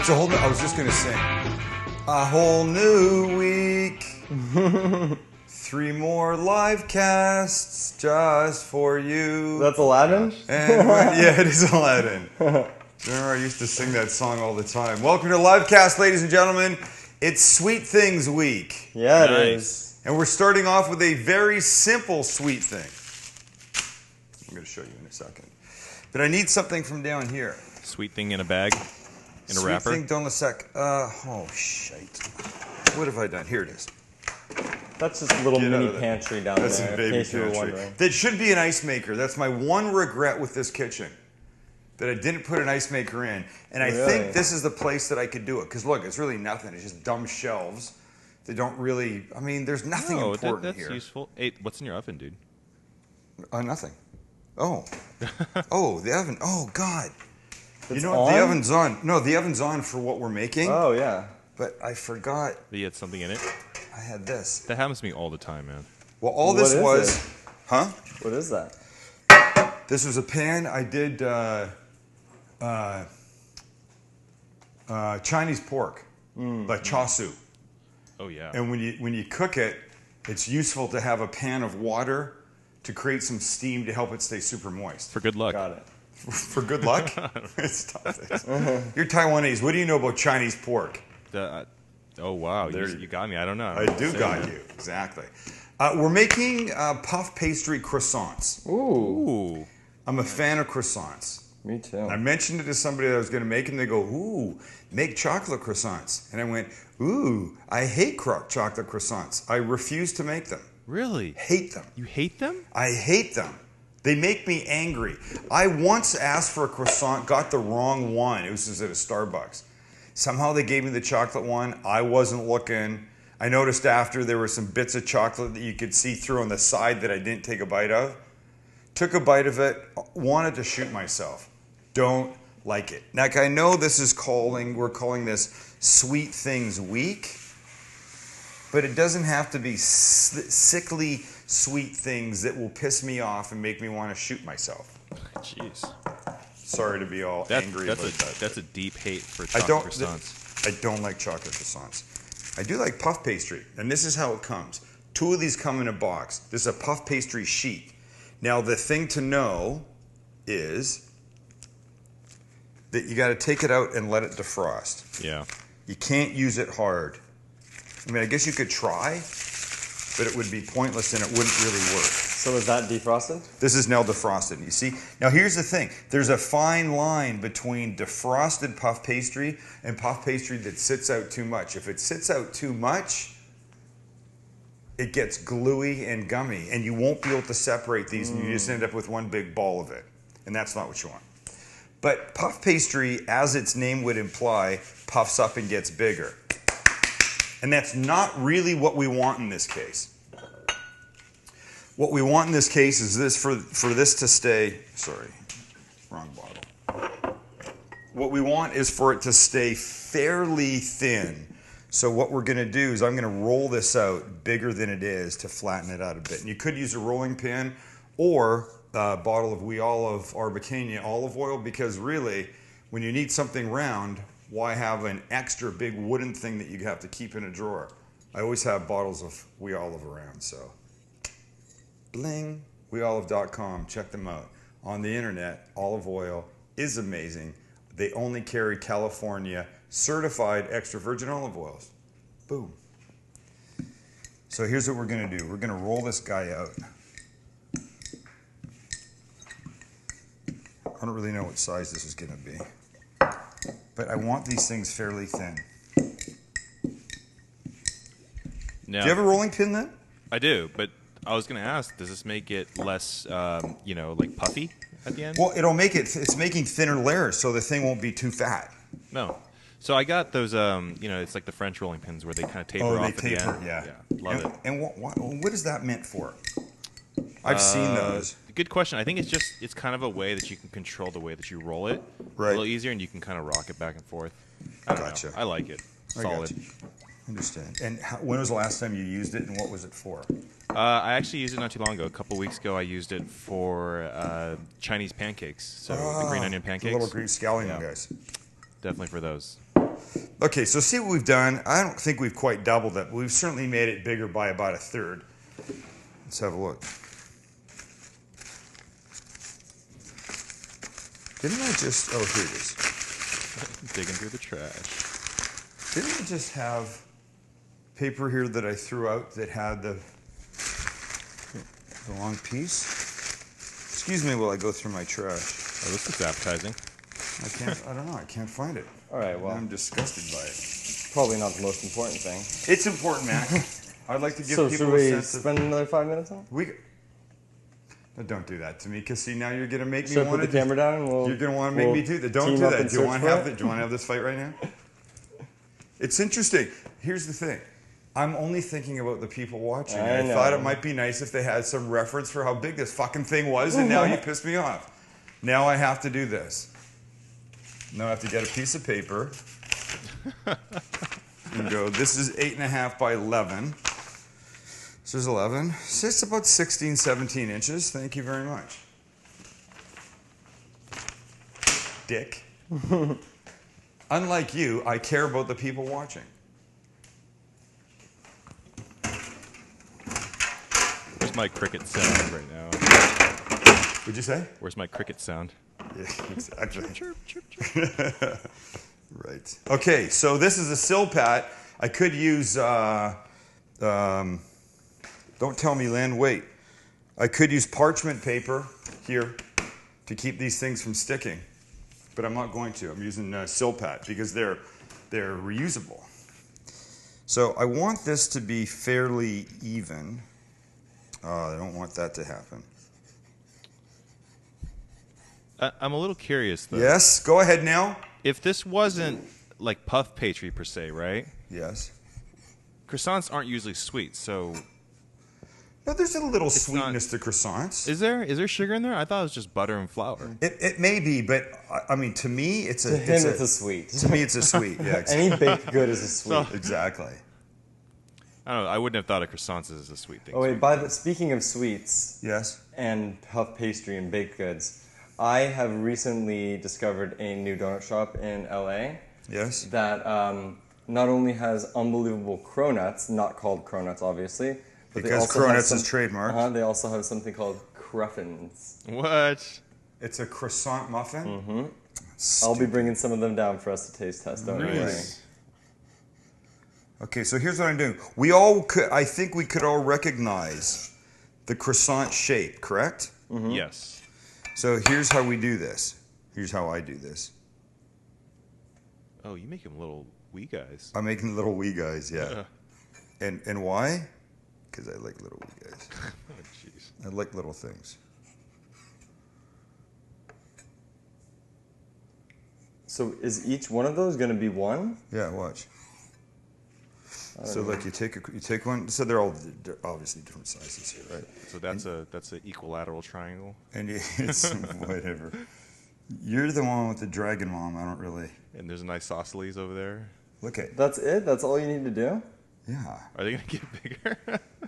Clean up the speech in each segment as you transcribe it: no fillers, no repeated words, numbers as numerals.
It's a whole new, I was just going to sing. A whole new week. 3 more live casts just for you. That's Aladdin? And yeah, it is Aladdin. Remember, I used to sing that song all the time. Welcome to Livecast, ladies and gentlemen. It's Sweet Things Week. Yeah, it is. And we're starting off with a very simple sweet thing. I'm going to show you in a second. But I need something from down here. Sweet thing in a bag? In a wrapper? Sweet thing, don't a sec. Oh, shite. What have I done? Here it is. That's just a little mini pantry down That's there, a baby in case you were pantry. wondering. That should be an ice maker. That's my one regret with this kitchen. That I didn't put an ice maker in. And I think this is the place that I could do it. Because look, it's really nothing. It's just dumb shelves. They don't really, I mean, there's nothing important that's here. That's useful. Hey, what's in your oven, dude? Nothing. Oh. Oh, the oven. Oh, God. It's you know what? The oven's on. No, the oven's on for what we're making. Oh, yeah. But I forgot. But you had something in it? I had this. That happens to me all the time, man. Well, all this was... Huh? What is that? This was a pan. I did Chinese pork, like cha su. Oh, yeah. And when you cook it, it's useful to have a pan of water to create some steam to help it stay super moist. For good luck. Got it. For good luck? Stop it. You're Taiwanese. What do you know about Chinese pork? Oh, wow. You got me. I don't know. I do got you. Exactly. We're making puff pastry croissants. Ooh. I'm a fan of croissants. Me too. I mentioned it to somebody that I was going to make them. They go, ooh, make chocolate croissants. And I went, ooh, I hate chocolate croissants. I refuse to make them. Really? Hate them. You hate them? I hate them. They make me angry. I once asked for a croissant, got the wrong one. It was just at a Starbucks. Somehow they gave me the chocolate one. I wasn't looking. I noticed after there were some bits of chocolate that you could see through on the side that I didn't take a bite of. Took a bite of it, wanted to shoot myself. Don't like it. Now, I know this is we're calling this Sweet Things Week, but it doesn't have to be sickly sweet things that will piss me off and make me want to shoot myself. Jeez. Sorry to be all angry about that. That's a deep hate for chocolate croissants. I don't like chocolate croissants. I do like puff pastry, and this is how it comes. 2 of these come in a box. This is a puff pastry sheet. Now, the thing to know is that you got to take it out and let it defrost. Yeah. You can't use it hard. I mean, I guess you could try, but it would be pointless and it wouldn't really work. So is that defrosted? This is now defrosted. You see? Now, here's the thing. There's a fine line between defrosted puff pastry and puff pastry that sits out too much. If it sits out too much, it gets gluey and gummy, and you won't be able to separate these, and you just end up with one big ball of it. And that's not what you want. But puff pastry, as its name would imply, puffs up and gets bigger. And that's not really what we want in this case. What we want in this case is this for this to stay, sorry, wrong bottle. What we want is for it to stay fairly thin. So what we're going to do is I'm going to roll this out bigger than it is to flatten it out a bit. And you could use a rolling pin or a bottle of wee olive Arbequina olive oil, because really, when you need something round, why have an extra big wooden thing that you have to keep in a drawer? I always have bottles of wee olive around, so. Bling, weolive.com, check them out. On the internet, olive oil is amazing. They only carry California certified extra virgin olive oils. Boom. So here's what we're going to do. We're going to roll this guy out. I don't really know what size this is going to be, but I want these things fairly thin. Now, do you have a rolling pin then? I do, but I was going to ask, does this make it less, like puffy at the end? Well, it's making thinner layers, so the thing won't be too fat. No. So I got those, it's like the French rolling pins where they kind of taper off at the end. Yeah. Love it. And what is that meant for? I've seen those. Good question. I think it's kind of a way that you can control the way that you roll it. Right. A little easier, and you can kind of rock it back and forth. I don't Gotcha. know. I like it. Solid. Understand. And when was the last time you used it, and what was it for? I actually used it not too long ago. A couple weeks ago, I used it for Chinese pancakes. So the green onion pancakes. The little green scallion guys. Definitely for those. Okay, so see what we've done. I don't think we've quite doubled it, but we've certainly made it bigger by about a third. Let's have a look. Didn't I just, oh, here it is. Digging through the trash. Didn't I just have paper here that I threw out that had the long piece? Excuse me while I go through my trash. Oh, this looks appetizing. I don't know, I can't find it. All right, well, I'm disgusted by it. probably not the most important thing. It's important, man. I'd like to give So people should a we sense of... spend another 5 minutes on it? No, don't do that to me, because see, now you're going to make me Should I want put the camera down and we'll... You're going to want to make me do that. Don't team do up that. and Do you search want to for have it? Do you want to have this fight right now? It's interesting. Here's the thing. I'm only thinking about the people watching. I I thought know. it might be nice if they had some reference for how big this fucking thing was, and now you pissed me off. Now I have to do this. Now I have to get a piece of paper and go, this is 8.5 by 11. This is 11. So it's about 16, 17 inches. Thank you very much. Dick. Unlike you, I care about the people watching. Where's my cricket sound right now? Would you say? Where's my cricket sound? Yeah, exactly. Chirp, chirp, chirp. Right. Okay, so this is a sill pat. I could use, don't tell me, Lynn, wait. I could use parchment paper here to keep these things from sticking, but I'm not going to. I'm using sill pat because they're reusable. So I want this to be fairly even. I don't want that to happen. I'm a little curious though. Yes, go ahead now. If this wasn't like puff pastry per se, right? Yes. Croissants aren't usually sweet, so No, there's a little not- sweetness to croissants. is there sugar in there? I thought it was just butter and flour. It may be, but I mean, to me, it's a. To him, it's a sweet. To me, it's a sweet. Yeah, Any baked good is a sweet. exactly. I don't know. I wouldn't have thought of croissants as a sweet thing. Oh wait, speaking of sweets Yes. and puff pastry and baked goods, I have recently discovered a new donut shop in LA Yes. that not only has unbelievable cronuts, not called cronuts obviously, but they Because also have cronuts is trademarked. They also have something called cruffins. What? It's a croissant muffin. Mm-hmm. I'll be bringing some of them down for us to taste test. Don't worry. Nice. Okay, so here's what I'm doing. I think we could all recognize the croissant shape, correct? Yes. So here's how we do this. Here's how I do this. Oh, you make them little wee guys. I'm making little wee guys, yeah. And why? Because I like little wee guys. Oh, jeez. I like little things. So is each one of those going to be one? Yeah, watch. So like you take one. So they're obviously different sizes here, right? So that's an equilateral triangle. And it's whatever. You're the one with the dragon mom. I don't really And there's an isosceles over there. look at. That's it? That's all you need to do? Yeah. Are they gonna get bigger?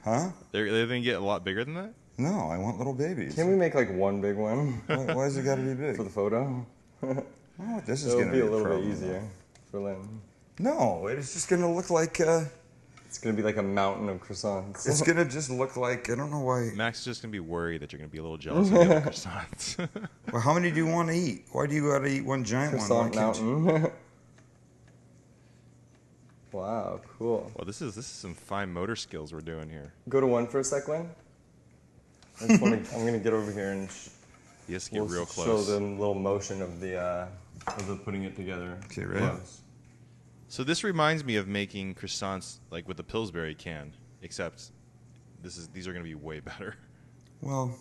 Huh? They're gonna get a lot bigger than that? No, I want little babies. Can we make like one big one Why has it got to be big? for the photo? Oh, this is It'll going to be be a little bit problem. easier for Lynn. No, it's just going to look like. It's going to be like a mountain of croissants. It's going to just look like. I don't know why. Max is just gonna be worried that you're gonna be a little jealous of the other croissants. Well, how many do you want to eat? Why do you got to eat one giant Croissant one? Why can't you- mountain. Wow, cool. Well, this is some fine motor skills we're doing here. Go to one for a sec, Lynn. I just want to. I'm going to get over here and You have to get we'll real show close. them little motion of the putting it together. Okay, ready? Close. So this reminds me of making croissants like with the Pillsbury can, except these are gonna be way better Well,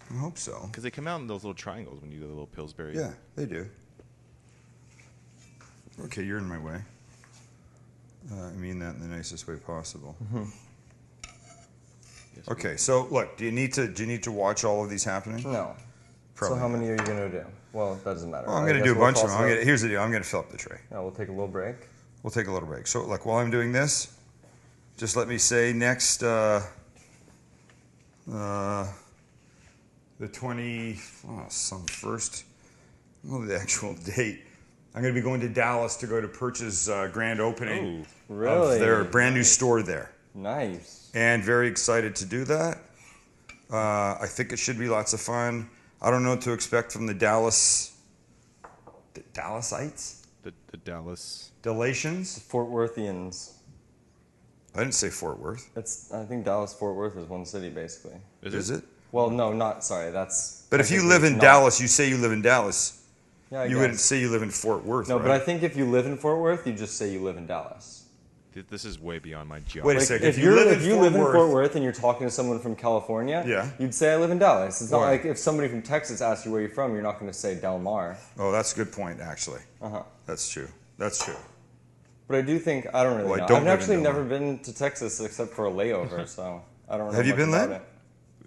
I hope so. because they come out in those little triangles when you do the little Pillsbury. Yeah, they do. Okay, you're in my way. I mean that in the nicest way possible. Yes, Okay, so look, do you need to watch all of these happening? No. Probably So how not. many are you going to do? Well, that doesn't matter. Well, I'm I going to guess do a we'll bunch of toss them. it Here's the deal. I'm going to fill up the tray. out. We'll take a little break. We'll take a little break. So, like, while I'm doing this, just let me say next, the 20, some first, well, the actual date. I'm going to be going to Dallas to go to Pirch's grand opening Really? of their brand new store there. Nice. And very excited to do that. I think it should be lots of fun. I don't know what to expect from the Dallasites? The Dallas. Dalatians? Fort Worthians. I didn't say Fort Worth. I think Dallas Fort Worth is one city basically. Is it? Well, no, not sorry. That's. But if you live in Dallas, you say you live in Dallas. Yeah, you wouldn't say you live in Fort Worth. No, right? but I think if you live in Fort Worth, you just say you live in Dallas. This is way beyond my geography. Wait a second. If you live in Fort Worth and you're talking to someone from California, you'd say I live in Dallas. It's not like if somebody from Texas asks you where you're from, you're not going to say Del Mar. Oh, that's a good point, actually. Uh-huh. That's true. That's true. But I do think, I don't really know. I've actually never been to Texas except for a layover, so I don't know. Have you been there? there?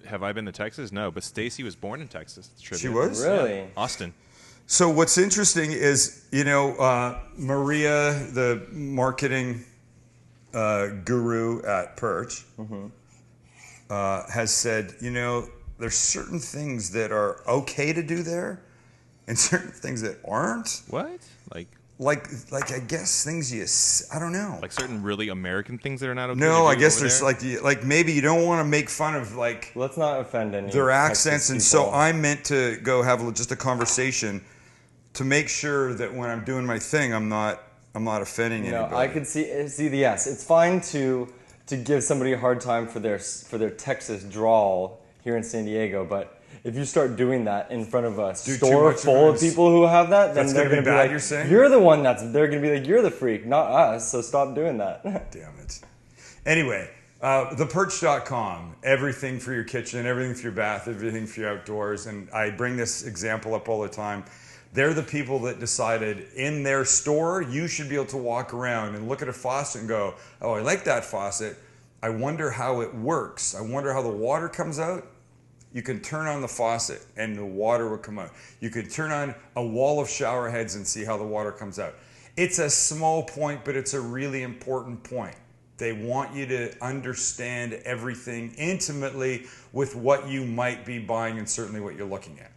Have I been to Texas? No, but Stacy was born in Texas. She was? Really? Yeah. Austin. So what's interesting is, Maria, the marketing guru at Pirch, has said, there's certain things that are okay to do there and certain things that aren't. What? Like I guess things I don't know. Like certain really American things that are not okay. No, I guess there's like maybe you don't want to make fun of Let's not offend any their accents, and so I meant to go have just a conversation to make sure that when I'm doing my thing, I'm not offending anybody. No, I could see yes. It's fine to give somebody a hard time for their Texas drawl here in San Diego, but if you start doing that in front of a store full of people who have that, then they're going to be like, you're the one they're going to be like, you're the freak, not us, so stop doing that. Damn it. Anyway, thepirch.com, everything for your kitchen, everything for your bath, everything for your outdoors, and I bring this example up all the time. They're the people that decided in their store, you should be able to walk around and look at a faucet and go, oh, I like that faucet. I wonder how it works. I wonder how the water comes out. You can turn on the faucet and the water will come out. You could turn on a wall of shower heads and see how the water comes out. It's a small point, but it's a really important point. They want you to understand everything intimately with what you might be buying and certainly what you're looking at.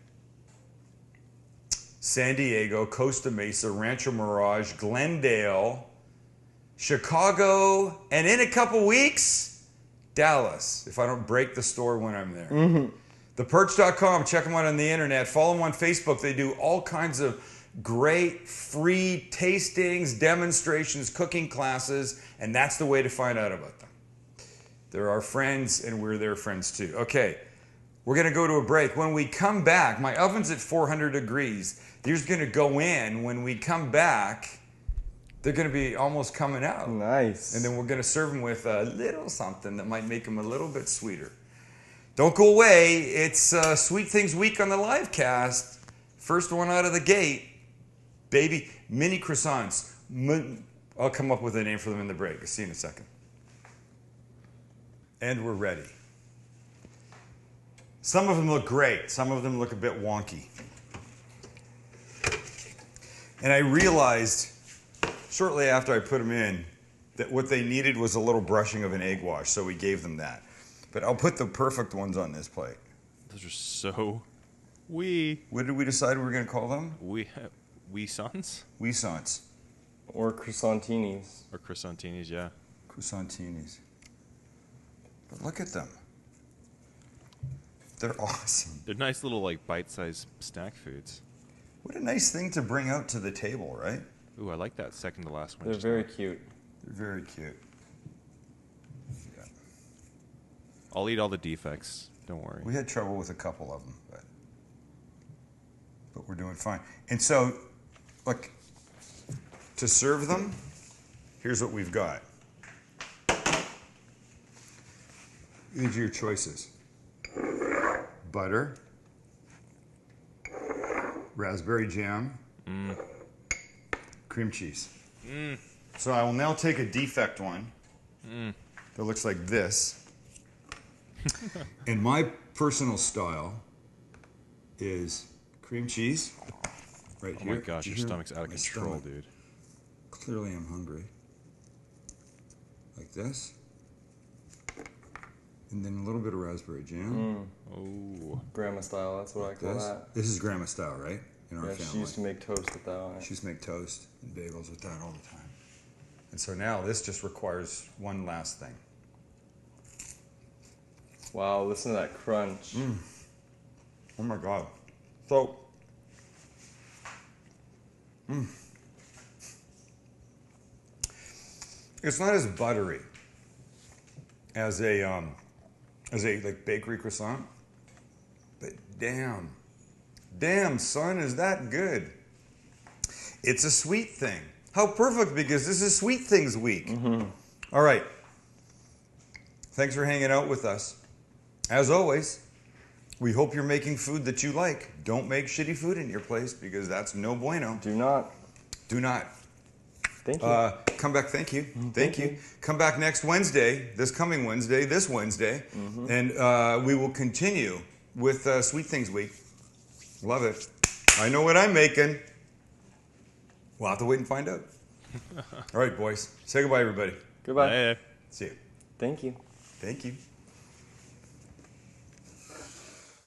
San Diego, Costa Mesa, Rancho Mirage, Glendale, Chicago, and in a couple weeks, Dallas, if I don't break the store when I'm there. Thepirch.com, check them out on the internet. Follow them on Facebook. They do all kinds of great free tastings, demonstrations, cooking classes, and that's the way to find out about them. They're our friends, and we're their friends too. Okay, we're going to go to a break. When we come back, my oven's at 400 degrees. These are going to go in. When we come back, they're going to be almost coming out. Nice. And then we're going to serve them with a little something that might make them a little bit sweeter. Don't go away. It's Sweet Things Week on the Livecast. First one out of the gate. Baby, mini croissants. I'll come up with a name for them in the break. I'll see you in a second. And we're ready. Some of them look great. Some of them look a bit wonky. And I realized shortly after I put them in that what they needed was a little brushing of an egg wash, so we gave them that. But I'll put the perfect ones on this plate. Those are so What did we decide we were going to call them? Croissants? Croissants. Or croissantinis. Or croissantinis, yeah. Croissantinis. But look at them. They're awesome. They're nice little bite-sized snack foods. What a nice thing to bring out to the table, right? Ooh, I like that second to last one. They're very cute. They're very cute. Yeah. I'll eat all the defects. Don't worry. We had trouble with a couple of them, but we're doing fine. And so, look, to serve them, here's what we've got. These are your choices. Butter, raspberry jam, cream cheese. So I will now take a defect one that looks like this. And my personal style is cream cheese right here. Oh my gosh, your stomach's out of control, dude. Clearly I'm hungry. Like this. And then a little bit of raspberry jam. Oh. Grandma style, that's what I call that. This is grandma style, right? in our Yeah, family. she used to make toast with that on it. She used to make toast and bagels with that all the time. And so now this just requires one last thing. Wow, listen to that crunch. Oh my God. So, it's not as buttery as a like bakery croissant, but damn son, is that good? It's a sweet thing. How perfect, because this is Sweet Things Week. All right. Thanks for hanging out with us. As always, we hope you're making food that you like. Don't make shitty food in your place, because that's no bueno. Do not. Do not. Thank you. Come back. Thank you. Thank you. Come back next Wednesday, this Wednesday, and we will continue with Sweet Things Week. Love it. I know what I'm making. We'll have to wait and find out. All right, boys. Say goodbye, everybody. Goodbye. Hey. See you. Thank you. Thank you.